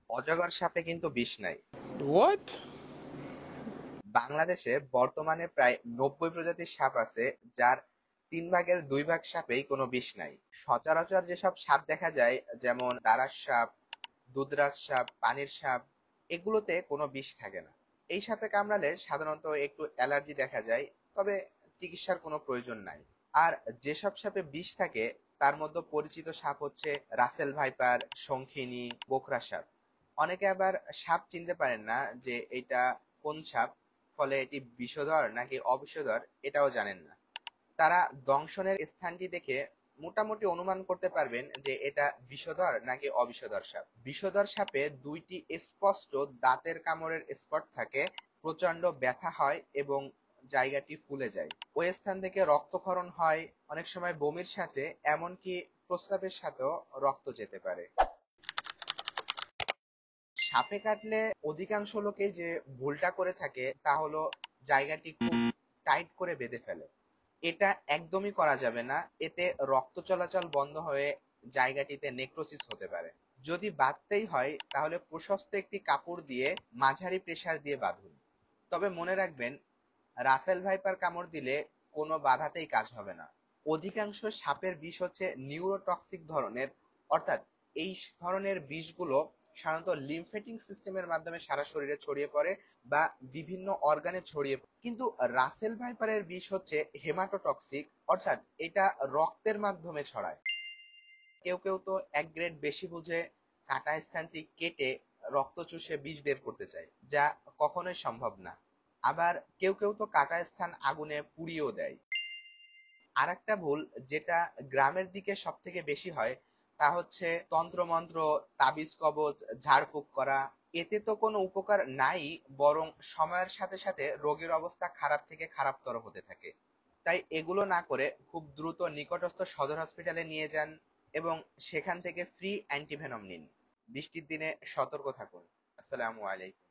অজগর সাপে কিন্তু বিষ নাই। What? বাংলাদেশে বর্তমানে প্রায় 90 প্রজাতির সাপ আছে, যার 3/2 সাপেই কোনো বিষ নাই। সচরাচর যেসব সাপ দেখা যায়, যেমন দারাস সাপ, দুধরাজ সাপ, পানির সাপ, এগুলোতে কোনো বিষ থাকে না। এই সাপে কামড়ালে সাধারণত একটু অ্যালার্জি দেখা যায়, তবে চিকিৎসার কোনো প্রয়োজন নাই। আর যেসব সাপে বিষ থাকে তার মধ্যে পরিচিত সাপ হচ্ছে রাসেল ভাইপার, শঙ্খিনী, গোখরা সাপ। অনেকে আবার সাপ চিনতে পারেন না যে এটা কোন সাপ, ফলে এটি বিষধর নাকি অবিষধর এটাও জানেন না। তারা দংশনের স্থানটি দেখে মোটামুটি অনুমান করতে পারবেন যে এটা বিষধর নাকি অবিষধর সাপ। বিষধর সাপে দুইটি স্পষ্ট দাঁতের কামড়ের স্পট থাকে, প্রচন্ড ব্যথা হয় এবং জায়গাটি ফুলে যায়। ওই স্থান থেকে রক্তক্ষরণ হয়, অনেক সময় বমির সাথে, এমনকি প্রস্রাবের সাথেও রক্ত যেতে পারে। সাপে কাটলে অধিকাংশ লোকেই যে ভুলটা করে থাকে তা হলো জায়গাটি খুব টাইট করে বেঁধে ফেলে। এটা একদমই করা যাবে না, এতে রক্ত চলাচল বন্ধ হয়ে জায়গাটিতে নেক্রোসিস হতে পারে। যদি বাঁধতেই হয় তাহলে প্রশস্ত একটি কাপড় দিয়ে মাঝারি প্রেসার দিয়ে বাঁধুন। তবে মনে রাখবেন, রাসেল ভাইপার কামড় দিলে কোনো বাধাতেই কাজ হবে না। অধিকাংশ সাপের বিষ হচ্ছে নিউরোটক্সিক ধরনের, অর্থাৎ এই ধরনের বিষগুলো সাধারণত লিম্ফেটিক সিস্টেমের মাধ্যমে সারা শরীরে ছড়িয়ে পড়ে বা বিভিন্ন অর্গানে ছড়িয়ে পড়ে। কিন্তু রাসেল ভাইপারের বিষ হচ্ছে হেমাটোটক্সিক, অর্থাৎ এটা রক্তের মাধ্যমে ছড়ায়। কেউ কেউ তো এক গ্রেড বেশি বুঝে কাটা স্থানটি কেটে রক্ত চুষে বিষ বের করতে চায়, যা কখনোই সম্ভব না। আবার কেউ কেউ তো কাটা স্থান আগুনে পুড়িয়েও দেয়। আরেকটা ভুল, যেটা গ্রামের দিকে সব থেকে বেশি হয়, তা হচ্ছে তন্ত্রমন্ত্র, তাবিজ কবজ, ঝাড়ফুঁক করা। এতে তো কোনো উপকার নাই, বরং সময়ের সাথে সাথে রোগীর অবস্থা খারাপ থেকে খারাপতর হতে থাকে। তাই এগুলো না করে খুব দ্রুত নিকটস্থ সদর হসপিটালে নিয়ে যান এবং সেখান থেকে ফ্রি অ্যান্টিভেনম নিন। বৃষ্টির দিনে সতর্ক থাকুন। আসসালামু আলাইকুম।